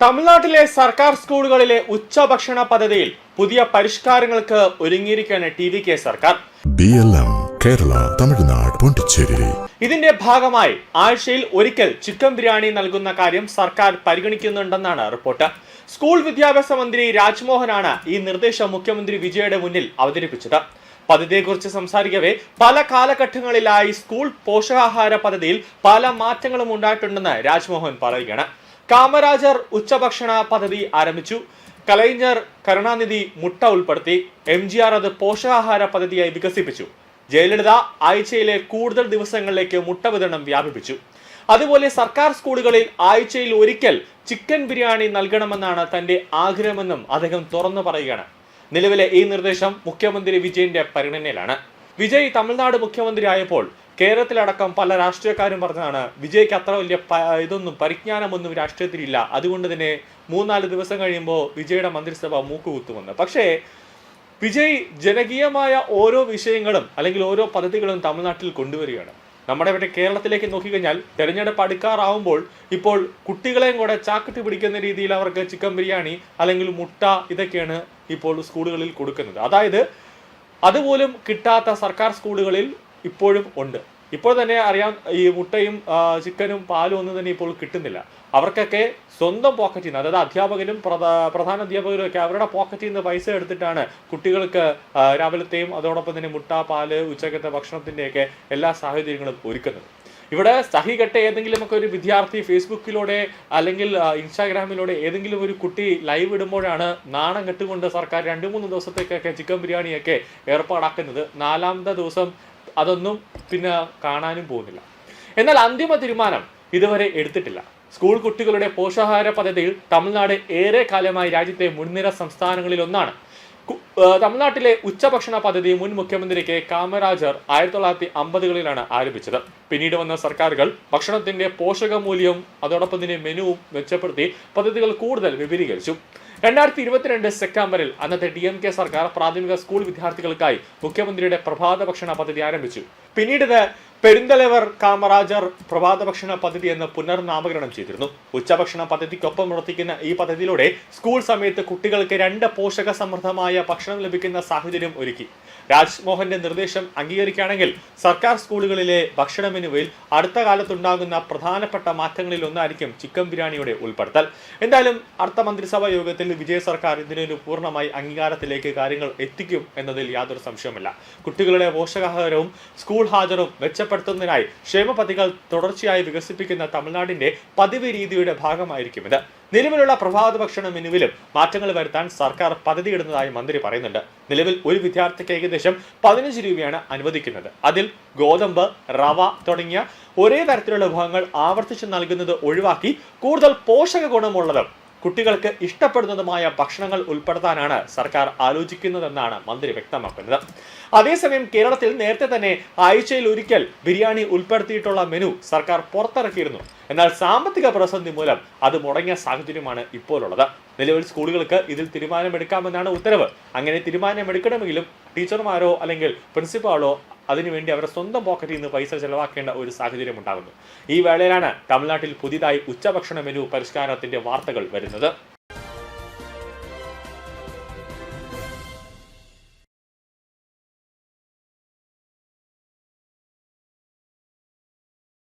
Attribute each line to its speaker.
Speaker 1: തമിഴ്നാട്ടിലെ സർക്കാർ സ്കൂളുകളിലെ ഉച്ചഭക്ഷണ പദ്ധതിയിൽ പുതിയ പരിഷ്കാരങ്ങൾക്ക് ഒരുങ്ങിയിരിക്കുകയാണ് ടി.വി.കെ സർക്കാർ.
Speaker 2: BLM കേരള തമിഴ്നാട് പോണ്ടിച്ചേരി.
Speaker 1: ഇതിന്റെ ഭാഗമായി ആഴ്ചയിൽ ഒരിക്കൽ ചിക്കൻ ബിരിയാണി നൽകുന്ന കാര്യം സർക്കാർ പരിഗണിക്കുന്നുണ്ടെന്നാണ് റിപ്പോർട്ട്. സ്കൂൾ വിദ്യാഭ്യാസ മന്ത്രി രാജ്മോഹനാണ് ഈ നിർദ്ദേശം മുഖ്യമന്ത്രി വിജയുടെ മുന്നിൽ അവതരിപ്പിച്ചത്. പദ്ധതിയെക്കുറിച്ച് സംസാരിക്കവേ പല കാലഘട്ടങ്ങളിലായി സ്കൂൾ പോഷകാഹാര പദ്ധതിയിൽ പല മാറ്റങ്ങളും ഉണ്ടായിട്ടുണ്ടെന്ന് രാജ്മോഹൻ പറയുകയാണ്. കാമരാജർ ഉച്ചഭക്ഷണ പദ്ധതി ആരംഭിച്ചു. കലൈഞ്ഞർ കരുണാനിധി മുട്ട ഉൾപ്പെടുത്തി. MGR അത് പോഷകാഹാര പദ്ധതിയായി വികസിപ്പിച്ചു. ജയലളിത ആഴ്ചയിലെ കൂടുതൽ ദിവസങ്ങളിലേക്ക് മുട്ട വിതരണം വ്യാപിപ്പിച്ചു. അതുപോലെ സർക്കാർ സ്കൂളുകളിൽ ആഴ്ചയിൽ ഒരിക്കൽ ചിക്കൻ ബിരിയാണി നൽകണമെന്നാണ് തന്റെ ആഗ്രഹമെന്നും അദ്ദേഹം തുറന്നു പറയുകയാണ്. നിലവിലെ ഈ നിർദ്ദേശം മുഖ്യമന്ത്രി വിജയന്റെ പരിഗണനയിലാണ്. വിജയ് തമിഴ്നാട് മുഖ്യമന്ത്രി ആയപ്പോൾ കേരളത്തിലടക്കം പല രാഷ്ട്രീയക്കാരും പറഞ്ഞതാണ് വിജയ്ക്ക് അത്ര വലിയ പരിജ്ഞാനമൊന്നും രാഷ്ട്രീയത്തിലില്ല, അതുകൊണ്ട് തന്നെ 3-4 ദിവസം കഴിയുമ്പോൾ വിജയുടെ മന്ത്രിസഭ മൂക്കുകുത്തുമെന്ന്. പക്ഷേ വിജയ് ജനകീയമായ ഓരോ വിഷയങ്ങളും അല്ലെങ്കിൽ ഓരോ പദ്ധതികളും തമിഴ്നാട്ടിൽ കൊണ്ടുവരികയാണ്. നമ്മുടെ ഇവിടെ കേരളത്തിലേക്ക് നോക്കിക്കഴിഞ്ഞാൽ തെരഞ്ഞെടുപ്പ് അടുക്കാറാവുമ്പോൾ ഇപ്പോൾ കുട്ടികളെയും കൂടെ ചാക്കിട്ട് പിടിക്കുന്ന രീതിയിൽ അവർക്ക് ചിക്കൻ ബിരിയാണി അല്ലെങ്കിൽ മുട്ട ഇതൊക്കെയാണ് ഇപ്പോൾ സ്കൂളുകളിൽ കൊടുക്കുന്നത്. അതായത് അതുപോലും കിട്ടാത്ത സർക്കാർ സ്കൂളുകളിൽ ഇപ്പോഴും ഉണ്ട്. ഇപ്പോൾ തന്നെ അറിയാം, ഈ മുട്ടയും ചിക്കനും പാലും ഒന്നും തന്നെ ഇപ്പോൾ കിട്ടുന്നില്ല. അവർക്കൊക്കെ സ്വന്തം പോക്കറ്റിൽ നിന്ന്, അതായത് അധ്യാപകരും പ്രധാന അധ്യാപകരും ഒക്കെ അവരുടെ പോക്കറ്റിൽ നിന്ന് പൈസ എടുത്തിട്ടാണ് കുട്ടികൾക്ക് രാവിലത്തെയും അതോടൊപ്പം തന്നെ മുട്ട, പാല്, ഉച്ചക്കത്തെ ഭക്ഷണത്തിൻ്റെയൊക്കെ എല്ലാ സാഹചര്യങ്ങളും ഒരുക്കുന്നത്. ഇവിടെ സഹികെട്ട ഏതെങ്കിലുമൊക്കെ ഒരു വിദ്യാർത്ഥി ഫേസ്ബുക്കിലൂടെ അല്ലെങ്കിൽ ഇൻസ്റ്റാഗ്രാമിലൂടെ ഏതെങ്കിലും ഒരു കുട്ടി ലൈവ് ഇടുമ്പോഴാണ് നാണം കെട്ടുകൊണ്ട് സർക്കാർ 2-3 ദിവസത്തേക്കൊക്കെ ചിക്കൻ ബിരിയാണിയൊക്കെ ഏർപ്പാടാക്കുന്നത്. 4ാമത്തെ ദിവസം അതൊന്നും പിന്നെ കാണാനും പോകുന്നില്ല. എന്നാൽ അന്തിമ തീരുമാനം ഇതുവരെ എടുത്തിട്ടില്ല. സ്കൂൾ കുട്ടികളുടെ പോഷകാഹാര പദ്ധതിയിൽ തമിഴ്നാട് ഏറെ കാലമായി രാജ്യത്തെ മുൻനിര സംസ്ഥാനങ്ങളിൽ ഒന്നാണ്. തമിഴ്നാട്ടിലെ ഉച്ചഭക്ഷണ പദ്ധതി മുൻ മുഖ്യമന്ത്രി കാമരാജർ 1950കളിലാണ് ആരംഭിച്ചത്. പിന്നീട് വന്ന സർക്കാരുകൾ ഭക്ഷണത്തിന്റെ പോഷകമൂല്യവും അതോടൊപ്പം തന്നെ മെനുവും മെച്ചപ്പെടുത്തി പദ്ധതികൾ കൂടുതൽ വിപുലീകരിച്ചു. 2022 സെപ്റ്റംബറിൽ അന്നത്തെ DMK സർക്കാർ പ്രാഥമിക സ്കൂൾ വിദ്യാർത്ഥികൾക്കായി മുഖ്യമന്ത്രിയുടെ പ്രഭാത ഭക്ഷണ പദ്ധതി ആരംഭിച്ചു. പിന്നീട് പെരുന്തലവർ കാമരാജർ പ്രഭാത ഭക്ഷണ പദ്ധതി എന്ന് പുനർനാമകരണം ചെയ്തിരുന്നു. ഉച്ചഭക്ഷണ പദ്ധതിക്കൊപ്പം പ്രവർത്തിക്കുന്ന ഈ പദ്ധതിയിലൂടെ സ്കൂൾ സമയത്ത് കുട്ടികൾക്ക് 2 പോഷക സമൃദ്ധമായ ഭക്ഷണം ലഭിക്കുന്ന സാഹചര്യം ഒരുക്കി. രാജ്മോഹന്റെ നിർദ്ദേശം അംഗീകരിക്കുകയാണെങ്കിൽ സർക്കാർ സ്കൂളുകളിലെ ഭക്ഷണ മെനുവിൽ അടുത്ത കാലത്തുണ്ടാകുന്ന പ്രധാനപ്പെട്ട മാറ്റങ്ങളിൽ ഒന്നായിരിക്കും ചിക്കൻ ബിരിയാണിയുടെ ഉൾപ്പെടുത്തൽ. എന്തായാലും അടുത്ത മന്ത്രിസഭാ യോഗത്തിൽ വിജയ സർക്കാർ ഇതിനൊരു പൂർണ്ണമായി അംഗീകാരത്തിലേക്ക് കാര്യങ്ങൾ എത്തിക്കും എന്നതിൽ യാതൊരു സംശയവുമില്ല. കുട്ടികളുടെ പോഷകാഹാരവും സ്കൂൾ ഹാജറും മെച്ചപ്പെടുത്തുന്നതിനായി ക്ഷേമ പദ്ധതികൾ തുടർച്ചയായി വികസിപ്പിക്കുന്ന തമിഴ്നാടിന്റെ പതിവ് രീതിയുടെ ഭാഗമായിരിക്കും ഇത്. നിലവിലുള്ള പ്രഭാത ഭക്ഷണ മെനുവിലും മാറ്റങ്ങൾ വരുത്താൻ സർക്കാർ പദ്ധതിയിടുന്നതായി മന്ത്രി പറയുന്നുണ്ട്. നിലവിൽ ഒരു വിദ്യാർത്ഥിക്ക് ഏകദേശം 15 രൂപയാണ് അനുവദിക്കുന്നത്. അതിൽ ഗോതമ്പ്, റവ തുടങ്ങിയ ഒരേ തരത്തിലുള്ള വിഭവങ്ങൾ ആവർത്തിച്ച് നൽകുന്നത് ഒഴിവാക്കി കൂടുതൽ പോഷക ഗുണമുള്ളതും കുട്ടികൾക്ക് ഇഷ്ടപ്പെടുന്നതുമായ ഭക്ഷണങ്ങൾ ഉൾപ്പെടുത്താനാണ് സർക്കാർ ആലോചിക്കുന്നതെന്നാണ് മന്ത്രി വ്യക്തമാക്കുന്നത്. അതേസമയം കേരളത്തിൽ നേരത്തെ തന്നെ ആഴ്ചയിൽ ഒരിക്കൽ ബിരിയാണി ഉൾപ്പെടുത്തിയിട്ടുള്ള മെനു സർക്കാർ പുറത്തിറക്കിയിരുന്നു. എന്നാൽ സാമ്പത്തിക പ്രതിസന്ധി മൂലം അത് മുടങ്ങിയ സാഹചര്യമാണ് ഇപ്പോഴുള്ളത്. നിലവിൽ സ്കൂളുകൾക്ക് ഇതിൽ തീരുമാനമെടുക്കാമെന്നാണ് ഉത്തരവ്. അങ്ങനെ തീരുമാനമെടുക്കണമെങ്കിലും ടീച്ചർമാരോ അല്ലെങ്കിൽ പ്രിൻസിപ്പാളോ അതിനുവേണ്ടി അവരുടെ സ്വന്തം പോക്കറ്റിൽ നിന്ന് പൈസ ചെലവാക്കേണ്ട ഒരു സാഹചര്യം ഉണ്ടാകുന്നു. ഈ വേളയിലാണ് തമിഴ്നാട്ടിൽ പുതിയതായി ഉച്ചഭക്ഷണ മെനു പരിഷ്കാരത്തിന്റെ വാർത്തകൾ വരുന്നത്.